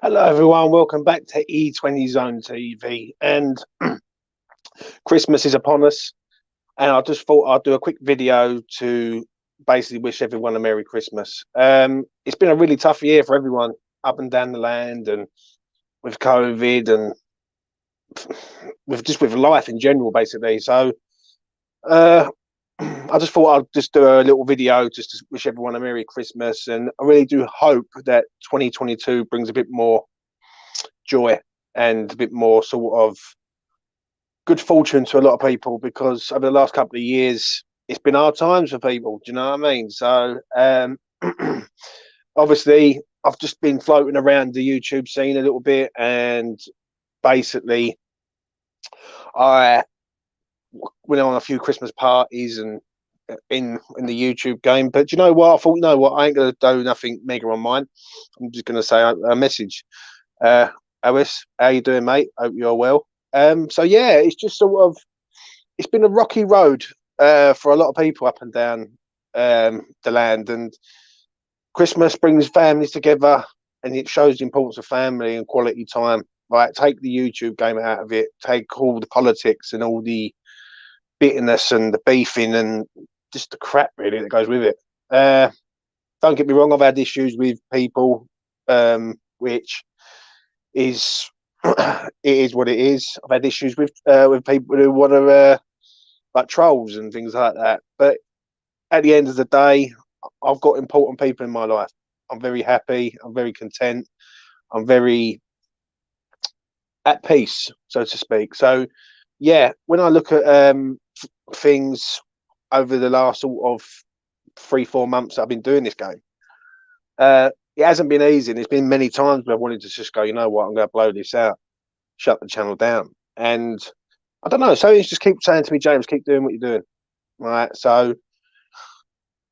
Hello, everyone. Welcome back to E20 Zone TV. And Christmas is upon us. And I just thought I'd do a quick video to basically wish everyone a Merry Christmas. It's been a really tough year for everyone up and down the land, and with COVID and with life in general, basically. So uh, I just thought I'd just do a little video just to wish everyone a Merry Christmas. And I really do hope that 2022 brings a bit more joy and a bit more sort of good fortune to a lot of people, because over the last couple of years it's been hard times for people. Do you know what I mean? So obviously I've just been floating around the YouTube scene a little bit, and basically I went on a few Christmas parties and in the YouTube game. But you know what? I thought, you know what, I ain't gonna do nothing mega on mine. I'm just gonna say a message. Uh, Ois, how you doing, mate? Hope you're well. So yeah, it's just sort of it's been a rocky road for a lot of people up and down the land, and Christmas brings families together, and it shows the importance of family and quality time. Right, take the YouTube game out of it, take all the politics and all the bitterness and the beefing and just the crap really that goes with it. Don't get me wrong, I've had issues with people, which is it is what it is. I've had issues with people who want to like trolls and things like that. But at the end of the day, I've got important people in my life. I'm very happy. I'm very content. I'm very at peace, so to speak. So, yeah, when I look at things over the last sort of 3-4 months that I've been doing this game, it hasn't been easy. There's been many times where I wanted to just go, you know what, I'm going to blow this out, shut the channel down. And I don't know. So it's just keep saying to me, James, keep doing what you're doing. Right. So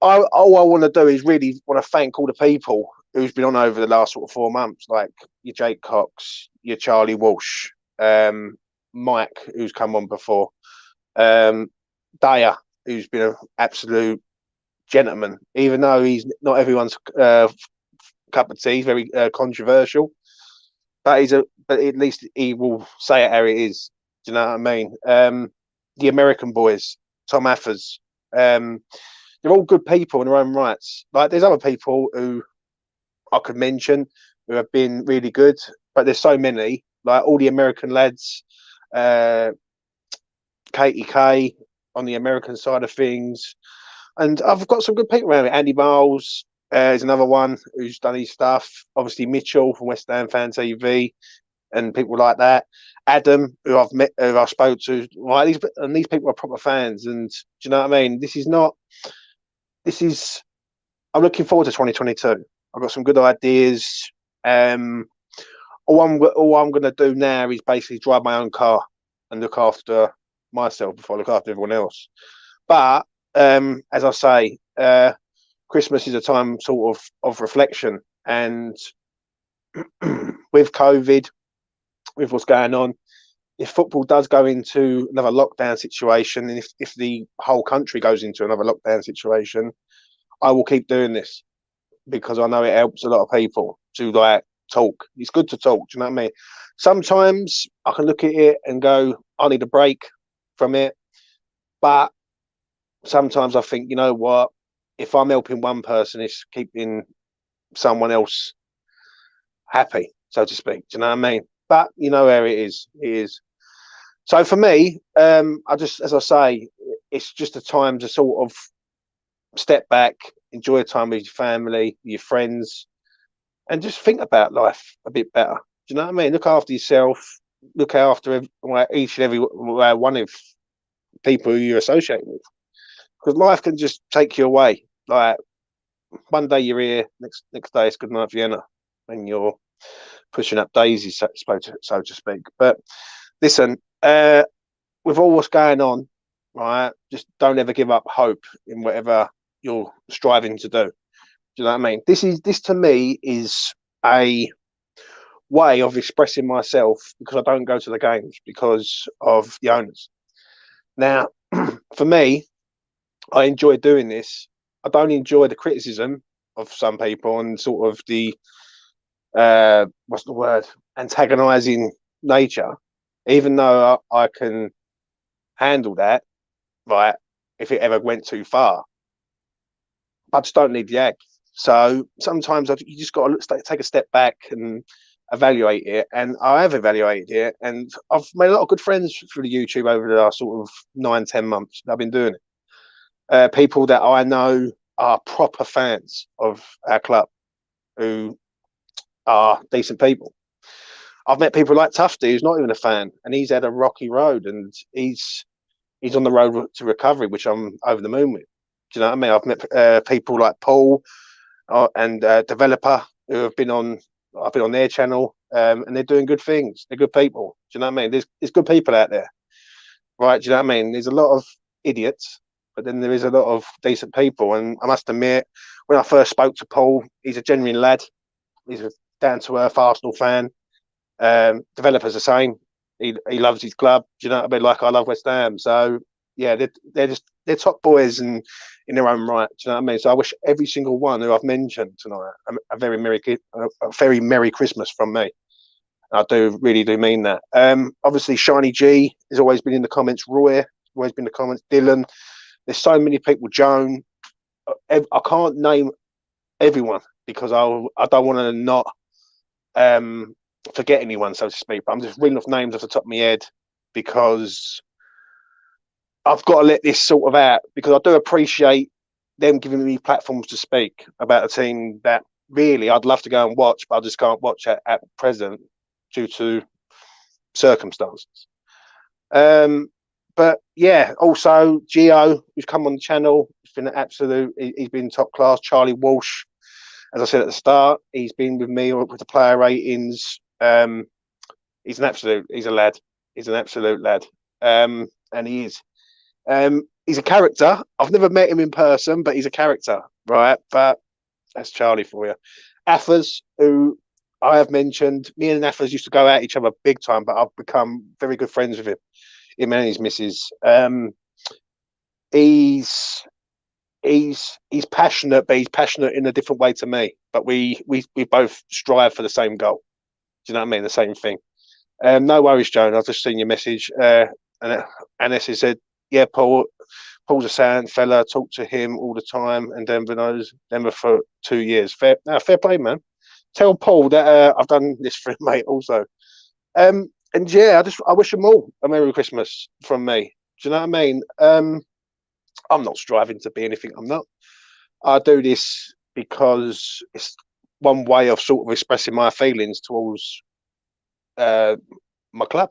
all I want to do is really want to thank all the people who's been on over the last sort of 4 months, like your Jake Cox, your Charlie Walsh, Mike, who's come on before, Daya, who's been an absolute gentleman, even though he's not everyone's cup of tea, very controversial, but but at least he will say it how it is. Do you know what I mean? The American boys, Tom Affers, they're all good people in their own rights. Like there's other people who I could mention who have been really good, but there's so many. Like all the American lads, uh, Katie K on the American side of things, and I've got some good people around it. Andy Miles is another one who's done his stuff. Obviously Mitchell from West Ham Fan TV and people like that. Adam, who I've met, who I spoke to, right? These people are proper fans, and do you know what I mean? This is not. This is. I'm looking forward to 2022. I've got some good ideas. Um, all I'm going to do now is basically drive my own car and look after myself before I look after everyone else. But as I say, Christmas is a time sort of reflection, and with COVID, with what's going on, if football does go into another lockdown situation, and if the whole country goes into another lockdown situation, I will keep doing this because I know it helps a lot of people to like talk. It's good to talk. Do you know what I mean? Sometimes I can look at it and go, I need a break from it. But sometimes I think, you know what? If I'm helping one person, it's keeping someone else happy, so to speak. Do you know what I mean? But you know where it is. It is. So for me, I just, as I say, it's just a time to sort of step back, enjoy time with your family, your friends, and just think about life a bit better. Do you know what I mean? Look after yourself. Look after each and every one of people who you associate with, because life can just take you away. Like one day you're here, next day it's good night Vienna, and you're pushing up daisies, so to speak. But listen, with all what's going on, right? Just don't ever give up hope in whatever you're striving to do. Do you know what I mean? This to me is a way of expressing myself, because I don't go to the games because of the owners. Now, for me, I enjoy doing this. I don't enjoy the criticism of some people and sort of the what's the word, antagonizing nature, even though I can handle that, right, if it ever went too far. I just don't need the ag. So sometimes you just got to take a step back and evaluate it. And I have evaluated it, and I've made a lot of good friends through the YouTube over the last sort of 9, 10 months I've been doing it. People that I know are proper fans of our club, who are decent people. I've met people like Tufty, who's not even a fan, and he's had a rocky road, and he's on the road to recovery, which I'm over the moon with. Do you know what I mean? I've met people like Paul and Developer who have been on. I've been on their channel, and they're doing good things. They're good people. Do you know what I mean? There's good people out there, right? Do you know what I mean? There's a lot of idiots, but then there is a lot of decent people. And I must admit, when I first spoke to Paul, he's a genuine lad. He's a down to earth Arsenal fan. Developer's the same. He loves his club. Do you know what I mean? Like I love West Ham. So yeah, they're top boys and in their own right. Do you know what I mean? So I wish every single one who I've mentioned tonight a very merry Christmas from me. I really do mean that. Obviously, Shiny G has always been in the comments. Roy always been in the comments. Dylan. There's so many people. Joan. I can't name everyone because I don't want to not forget anyone, so to speak. But I'm just reading off names off the top of my head because I've got to let this sort of out, because I do appreciate them giving me platforms to speak about a team that really I'd love to go and watch, but I just can't watch at present due to circumstances. But yeah, also Gio, who's come on the channel, he's been an absolute. He's been top class. Charlie Walsh, as I said at the start, he's been with me with the player ratings. He's an absolute. He's a lad. He's an absolute lad. And he is. He's a character. I've never met him in person, but he's a character, right? But that's Charlie for you. Affers, who I have mentioned, me and Affers used to go at each other big time, but I've become very good friends with him and his missus. He's passionate, but he's passionate in a different way to me. But we both strive for the same goal. Do you know what I mean? The same thing. No worries, Joan. I've just seen your message. And Annis has said, yeah, Paul's a sound fella. Talk to him all the time, and Denver knows Denver for 2 years. Fair play, man. Tell Paul that I've done this for him, mate. Also, and yeah, I wish them all a Merry Christmas from me. Do you know what I mean? I'm not striving to be anything I'm not. I do this because it's one way of sort of expressing my feelings towards my club,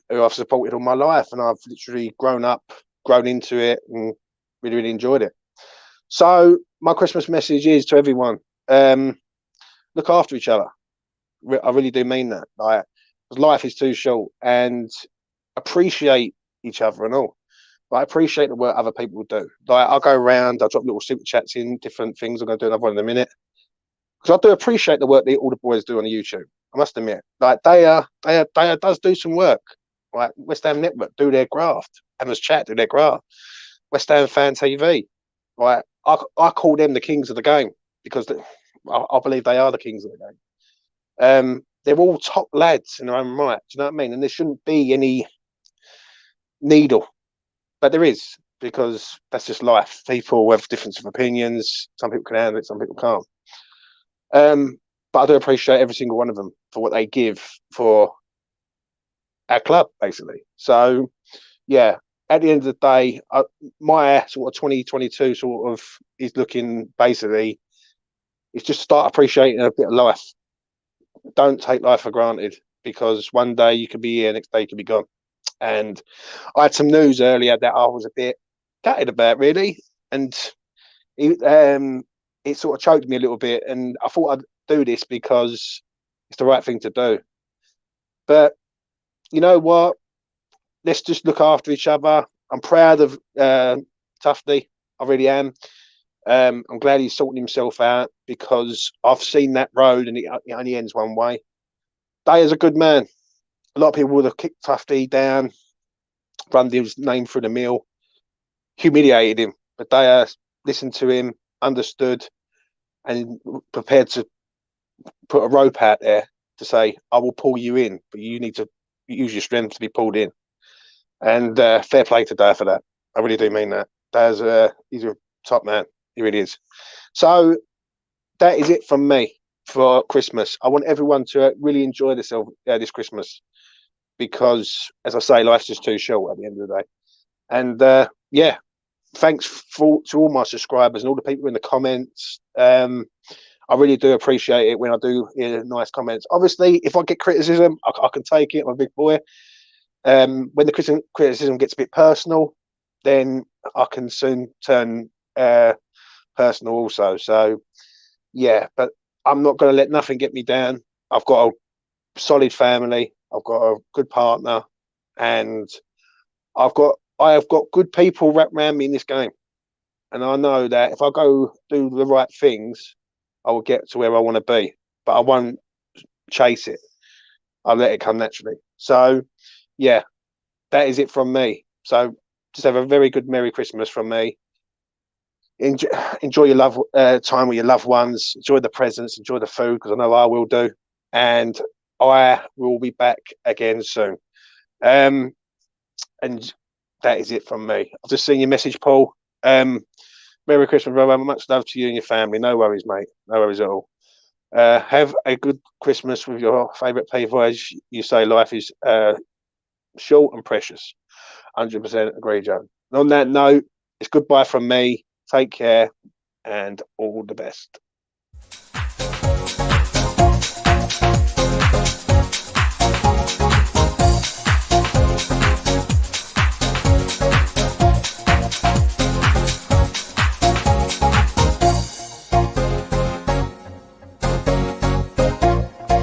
who I've supported all my life, and I've literally grown into it, and really enjoyed it. So my Christmas message is to everyone: look after each other. I really do mean that. Like, life is too short, and appreciate each other and all. Like, I appreciate the work other people do. Like, I'll go around, I'll drop little super chats in, different things. I'm going to do another one in a minute, because I do appreciate the work that all the boys do on YouTube. I must admit, like they does do some work. Like West Ham Network do their graft, Emma's Chat do their graft, West Ham Fan TV. Right, I call them the kings of the game, because I believe they are the kings of the game. They're all top lads in their own right. Do you know what I mean? And there shouldn't be any needle, but there is, because that's just life. People have difference of opinions. Some people can handle it, some people can't. But I do appreciate every single one of them for what they give for our club, basically. So, yeah, at the end of the day, my sort of 2022 sort of is looking basically, it's just start appreciating a bit of life. Don't take life for granted, because one day you could be here, next day you could be gone. And I had some news earlier that I was a bit gutted about, really, and it sort of choked me a little bit. And I thought I'd do this because it's the right thing to do. But you know what? Let's just look after each other. I'm proud of Tufty. I really am. I'm glad he's sorting himself out, because I've seen that road and it only ends one way. Daya's a good man. A lot of people would have kicked Tufty down, run his name through the mill, humiliated him. But Daya listened to him, understood, and prepared to put a rope out there to say, I will pull you in, but you need to use your strength to be pulled in. And fair play to Dad for that. I really do mean that. Dad's he's a top man. He really is. So that is it from me for Christmas. I want everyone to really enjoy themselves this Christmas because, as I say, life's just too short at the end of the day. And yeah, thanks to all my subscribers and all the people in the comments. I really do appreciate it when I do hear nice comments. Obviously, if I get criticism, I can take it. I'm a big boy. When the criticism gets a bit personal, then I can soon turn personal also. So yeah, but I'm not going to let nothing get me down. I've got a solid family. I've got a good partner, and I have got good people wrapped around me in this game. And I know that if I go do the right things, I will get to where I want to be. But I won't chase it. I'll let it come naturally. So yeah, that is it from me. So just have a very good Merry Christmas from me. Enjoy your love time with your loved ones. Enjoy the presents. Enjoy the food because I know I will do. And I will be back again soon. Um, and that is it from me. I've just seen your message, Paul. Merry Christmas, brother. Much love to you and your family. No worries, mate. No worries at all. Have a good Christmas with your favourite people. As you say, life is short and precious. 100% agree, Joe. And on that note, it's goodbye from me. Take care and all the best.